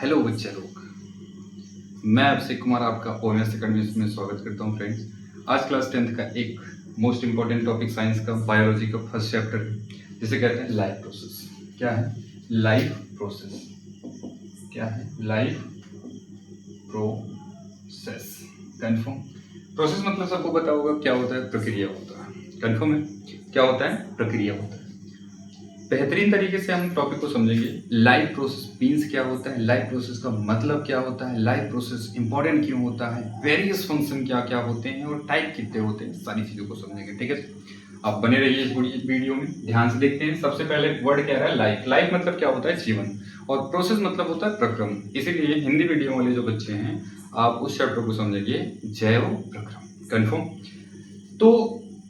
Hello बच्चे लोग, मैं अभिषेक कुमार आपका ओएमएस अकेडमी में स्वागत करता हूं फ्रेंड्स। आज क्लास 10th का एक मोस्ट इंपॉर्टेंट टॉपिक साइंस का बायोलॉजी का फर्स्ट चैप्टर है जिसे कहते हैं लाइफ प्रोसेस। क्या है लाइफ प्रोसेस? क्या है लाइफ प्रोसेस? कंफर्म। प्रोसेस मतलब सबको पता होगा क्या होता है, प्रक्रिया होता है। कंफर्म है, क्या होता है? प्रक्रिया होता है। बेहतरीन तरीके से हम टॉपिक को समझेंगे। लाइफ प्रोसेस मीन्स क्या होता है, लाइफ प्रोसेस का मतलब क्या होता है, लाइफ प्रोसेस इंपॉर्टेंट क्यों होता है, वेरियस फंक्शन क्या क्या होते हैं और टाइप कितने होते हैं, सारी चीजों को समझेंगे। ठीक है, आप बने रहिए इस वीडियो में, ध्यान से देखते हैं। सबसे पहले वर्ड क्या है, लाइफ। लाइफ मतलब क्या होता है, जीवन, और प्रोसेस मतलब होता है प्रक्रम। इसीलिए हिंदी मीडियम वाले जो बच्चे हैं, आप उस चैप्टर को समझेंगे जैव प्रक्रम। कन्फर्म। तो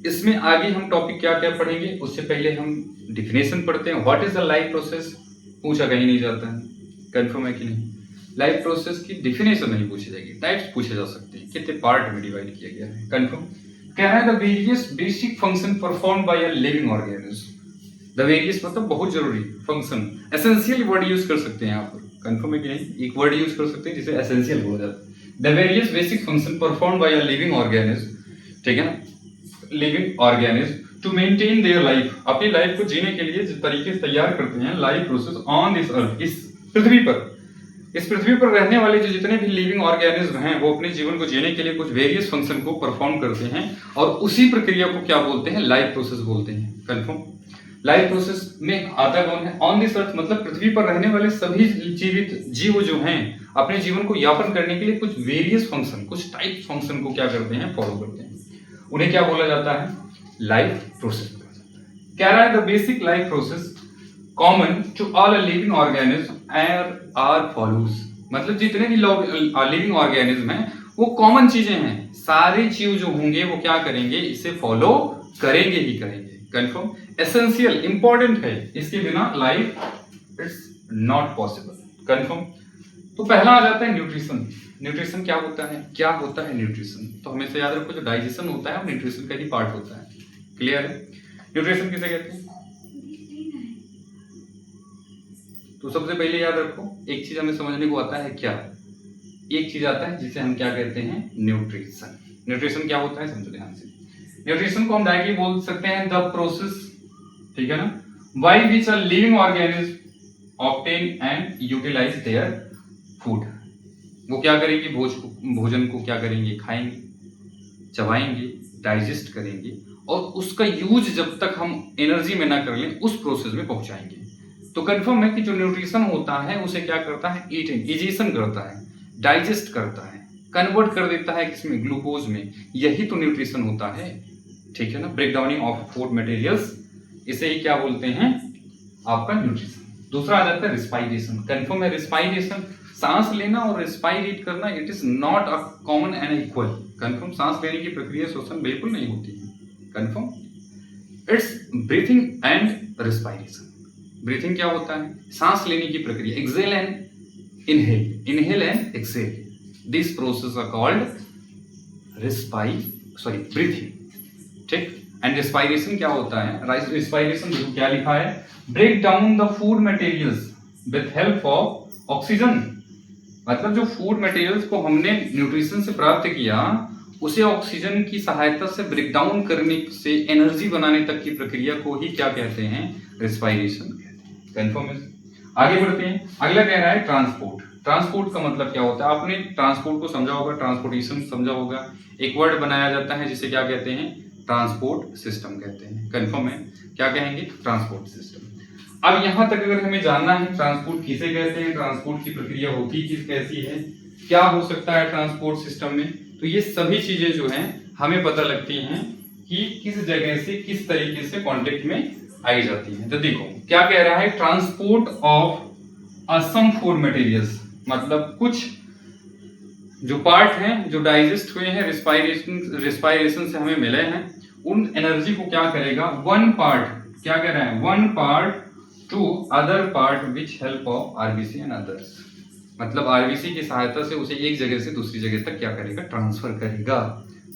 इसमें आगे हम टॉपिक क्या क्या पढ़ेंगे, उससे पहले हम डिफिनेशन पढ़ते हैं। What is the life process? पूछा कहीं नहीं जाता है। कंफर्म है कि नहीं? लाइफ प्रोसेस की डिफिनेशन नहीं पूछी जाएगी, टाइप्स पूछे जा सकते हैं, कितने पार्ट में डिवाइड किया गया है। कंफर्म। कह रहा है the various basic function perform by a living organism. The various मतलब बहुत जरूरी, फंक्शन एसेंशियल वर्ड यूज कर सकते हैं यहाँ पर। कंफर्म है कि नहीं? एक वर्ड यूज कर सकते हैं जिसे एसेंशियल बोला जाता है। The various basic function perform by a living organism, ठीक है ना, living organism to maintain their life, अपनी लाइफ को जीने के लिए जिस तरीके से तैयार करते हैं life process on this earth, इस पृथ्वी पर। इस पृथ्वी पर रहने वाले जो जितने भी लिविंग ऑर्गेनिज्म हैं वो अपने जीवन को जीने के लिए कुछ वेरियस फंक्शन को परफॉर्म करते हैं, और उसी प्रक्रिया को क्या बोलते हैं, लाइफ प्रोसेस बोलते हैं। कंफर्म। लाइफ प्रोसेस में आता कौन है? ऑन दिस अर्थ मतलब पृथ्वी पर रहने वाले सभी जीवित जीव जो हैं अपने जीवन को यापन करने के लिए कुछ वेरियस फंक्शन, कुछ टाइप फंक्शन को क्या करते हैं, फॉलो करते हैं। उन्हें क्या बोला जाता है? लाइफ प्रोसेस बोला जाता है। कह रहा है the basic life process common to all living organism are follows, मतलब जितने भी लिविंग ऑर्गेनिज्म हैं वो कॉमन चीजें हैं, सारे जीव जो होंगे वो क्या करेंगे, इसे फॉलो करेंगे ही करेंगे। कंफर्म। एसेंशियल, इंपॉर्टेंट है, इसके बिना life it's not possible. Confirm. तो पहला आ जाता है न्यूट्रिशन। न्यूट्रिशन क्या होता है? क्या होता है न्यूट्रिशन? तो हमेशा याद रखो, जो डाइजेशन होता है वो न्यूट्रिशन का ही पार्ट होता है। क्लियर है? न्यूट्रिशन किसे कहते हैं? तो सबसे पहले याद रखो, एक चीज हमें समझने को आता है, क्या? एक चीज आता है जिसे हम क्या कहते हैं, न्यूट्रिशन। न्यूट्रिशन क्या होता है, समझो ध्यान से। न्यूट्रिशन को हम डायरेक्टली बोल सकते हैं द प्रोसेस, ठीक है ना, by which a living organism obtain and utilize their food. वो क्या करेंगे, भोजन को क्या करेंगे, खाएंगे, चबाएंगे, डाइजेस्ट करेंगे, और उसका यूज जब तक हम एनर्जी में ना कर लें उस प्रोसेस में पहुंचाएंगे। तो कंफर्म है कि जो न्यूट्रिशन होता है उसे क्या करता है, इजेशन करता है, डाइजेस्ट करता है, कन्वर्ट कर देता है किसमें, ग्लूकोज में। यही तो न्यूट्रिशन होता है, ठीक है ना, break downing of food materials, इसे ही क्या बोलते हैं, आपका न्यूट्रिशन। दूसरा आ जाता है रिस्पाइरेशन। कंफर्म है, रिस्पाइरेशन सांस लेना और रिस्पाइरेट करना, it is not a common and equal. Confirm. सांस लेने की प्रक्रिया श्वसन बिल्कुल नहीं होती है। Confirm. It's breathing and respiration. Breathing क्या होता है, सांस लेने की प्रक्रिया, exhale and inhale, inhale and exhale, this process are called breathing, ठीक। एंड रिस्पाइरेशन क्या होता है, रिस्पाइरेशन क्या लिखा है, break down the food materials with help of oxygen, मतलब जो फूड मटेरियल्स को हमने न्यूट्रिशन से प्राप्त किया उसे ऑक्सीजन की सहायता से ब्रेक डाउन करने से एनर्जी बनाने तक की प्रक्रिया को ही क्या कहते हैं, रिस्पाइरेशन कहते हैं। कंफर्म है? आगे बढ़ते हैं। अगला कह रहा है ट्रांसपोर्ट। ट्रांसपोर्ट का मतलब क्या होता है, आपने ट्रांसपोर्ट को समझा होगा, ट्रांसपोर्टेशन समझा होगा। एक वर्ड बनाया जाता है जिसे क्या कहते हैं, ट्रांसपोर्ट सिस्टम कहते हैं। कंफर्म है? क्या कहेंगे, ट्रांसपोर्ट सिस्टम। अब यहां तक अगर हमें जानना है ट्रांसपोर्ट किसे कहते हैं, ट्रांसपोर्ट की प्रक्रिया होती किस कैसी है, क्या हो सकता है ट्रांसपोर्ट सिस्टम में, तो ये सभी चीजें जो हैं हमें पता लगती हैं कि किस जगह से किस तरीके से कांटेक्ट में आई जाती हैं। तो देखो क्या कह रहा है, transport of some food materials, मतलब कुछ जो पार्ट हैं जो डाइजेस्ट हुए हैं रिस्पायरेशन से हमें मिले हैं, उन एनर्जी को क्या करेगा, वन पार्ट, क्या कह रहा है, one part two other part which help of RBC and others, मतलब आरबीसी की सहायता से उसे एक जगह से दूसरी जगह तक क्या करेगा, ट्रांसफर करेगा,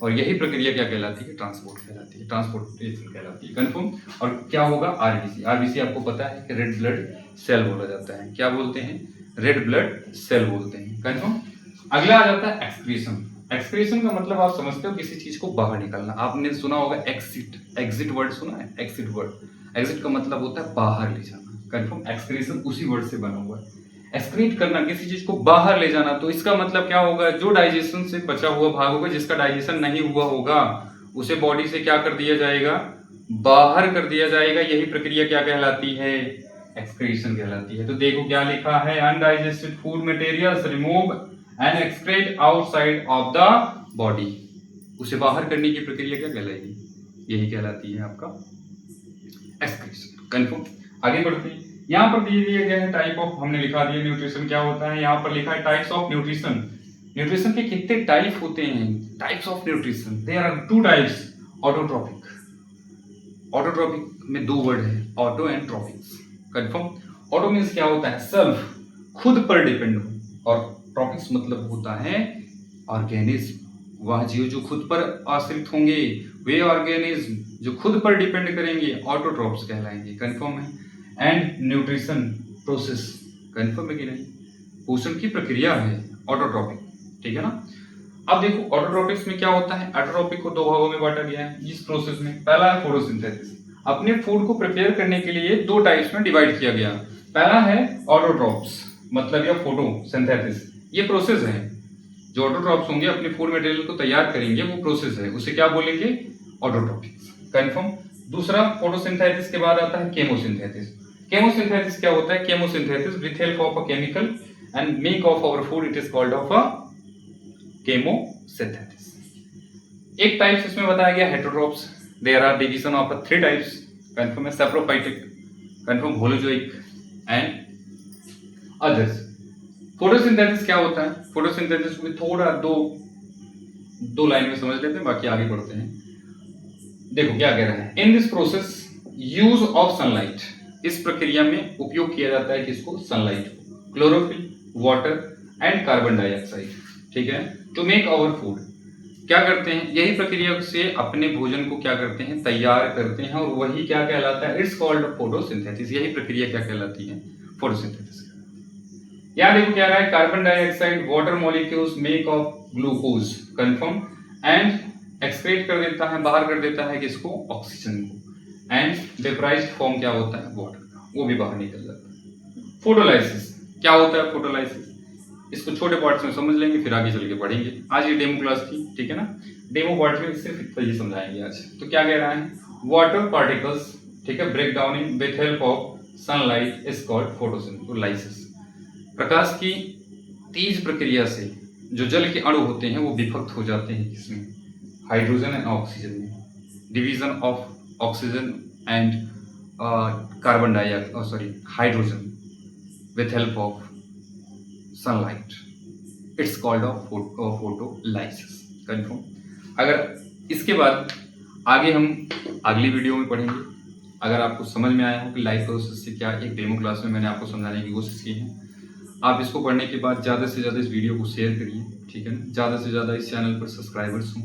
और यही प्रक्रिया क्या कहलाती है, ट्रांसपोर्ट कहलाती है, ट्रांसपोर्टेशन कहलाती है। कंफर्म। और क्या होगा, आरबीसी। आरबीसी आपको पता है कि रेड ब्लड सेल बोला जाता है, क्या बोलते हैं, रेड ब्लड सेल बोलते हैं। कंफर्म। अगला आ जाता है एक्सक्रीशन। एक्सक्रीशन का मतलब आप समझते हो किसी चीज को बाहर निकालना। आपने सुना होगा एक्सिट, एग्जिट वर्ड सुना है, एक्सिट वर्ड। एग्जिट का मतलब होता है बाहर ले जाना। कंफर्म। एक्सक्रीशन उसी वर्ड से बना हुआ है, एक्सक्रीट करना, किसी चीज को बाहर ले जाना। तो इसका मतलब क्या होगा, जो डाइजेशन से बचा हुआ भाग होगा, जिसका डाइजेशन नहीं हुआ होगा, उसे बॉडी से क्या कर दिया जाएगा, बाहर कर दिया जाएगा। यही प्रक्रिया क्या कहलाती है, एक्सक्रीशन कहलाती है। तो देखो क्या लिखा है, undigested food materials remove and excrete outside of the body. उसे बाहर करने की प्रक्रिया क्या कहलाएगी, यही कहलाती है आपका एक्सक्रीशन। कंफर्म। आगे बढ़ते हैं। यहाँ पर दिए गए हैं टाइप ऑफ, हमने लिखा दिया न्यूट्रिशन क्या होता है। यहाँ पर लिखा है टाइप्स ऑफ न्यूट्रिशन। न्यूट्रिशन के कितने टाइप होते हैं, types of nutrition. There are two types, autotrophic. Autotrophic में दो वर्ड है, auto and trophics. Confirm. Auto means क्या होता है, सेल्फ, खुद पर डिपेंड हो, और ट्रॉपिक्स मतलब होता है ऑर्गेनिज्म, वह जीव जो खुद पर आश्रित होंगे, वे ऑर्गेनिज्म जो खुद पर डिपेंड करेंगे, ऑटोट्रॉप्स कहलाएंगे। कंफर्म है। एंड न्यूट्रिशन प्रोसेस, कंफर्म है कि नहीं, पोषण की प्रक्रिया है ऑटोट्रॉपिक, ठीक है ना। अब देखो ऑटोट्रॉपिक्स में क्या होता है, ऑटोट्रॉपिक को दो भागों में बांटा गया है इस प्रोसेस में। पहला है फोटोसिंथेसिस, अपने फूड को प्रिपेयर करने के लिए दो टाइप्स में डिवाइड किया गया। पहला है ऑटोट्रॉप्स, मतलब या फोटोसिंथेसिस, ये प्रोसेस है। जो ऑटोट्रॉप्स होंगे अपने फूड मटेरियल को तैयार करेंगे, वो प्रोसेस है, उसे क्या बोलेंगे, ऑटोट्रॉपिक्स। कंफर्म। दूसरा फोटोसिंथेसिस के बाद आता है केमोसिंथेसिस। केमोसिंथेसिस क्या होता है, chemosynthesis with help of a chemical and make of our food, it is called of a chemosynthesis. एक टाइप्स इसमें बताया गया heterotrophs. There are division of three types. Confirm है, saprophytic, confirm, holozoic and others. Photosynthesis क्या होता है, photosynthesis में थोड़ा दो लाइन में समझ लेते हैं, बाकी आगे बढ़ते हैं। देखो क्या कह रहा है, in this process use of sunlight, इस प्रक्रिया में उपयोग किया जाता है किसको, sunlight, chlorophyll, water and carbon dioxide, ठीक है, टू मेक आवर फूड। क्या करते हैं, यही प्रक्रिया से अपने भोजन को क्या करते हैं, तैयार करते हैं, और वही क्या कहलाता है, इट्स कॉल्ड फोटोसिंथेसिस। यही प्रक्रिया क्या कहलाती है, फोटोसिंथेसिस। यहाँ देखो क्या रहा है, carbon dioxide water molecules make of glucose, confirm, and excrete कर देता है, बाहर कर देता है किसको, ऑक्सीजन को, एंड वेपराइज्ड फॉर्म क्या होता है, वाटर का, वो भी बाहर निकल जाता है। फोटोलाइसिस क्या होता है, फोटोलाइसिस, इसको छोटे पार्ट्स में समझ लेंगे, फिर आगे चल के पढ़ेंगे। आज ये डेमो क्लास थी, ठीक है ना, डेमो पार्ट में सिर्फ इतना ही समझाएंगे आज। तो क्या कह रहा है, वाटर पार्टिकल्स, ठीक है, break down in with help of sunlight is called photosynthesis. प्रकाश की तेज प्रक्रिया से जो जल के अणु होते हैं वो विभक्त हो जाते हैं किसमें, हाइड्रोजन एंड ऑक्सीजन में, division of oxygen and carbon dioxide, sorry, hydrogen with help of sunlight, it's called off photolysis. Confirm. अगर इसके बाद आगे हम अगली वीडियो में पढ़ेंगे। अगर आपको समझ में आया हो कि लाइफ प्रोसेस से क्या, एक डेमो क्लास में मैंने आपको समझाने की कोशिश की है। आप इसको पढ़ने के बाद ज़्यादा से ज़्यादा इस वीडियो को शेयर करिए, ठीक है ना, ज़्यादा से ज़्यादा इस चैनल पर सब्सक्राइबर्स हों,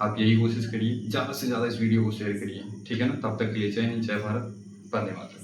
आप यही कोशिश करिए, ज़्यादा से ज़्यादा इस वीडियो को शेयर करिए, ठीक है ना। तब तक के लिए जय हिंद, जय भारत, वंदे मातरम।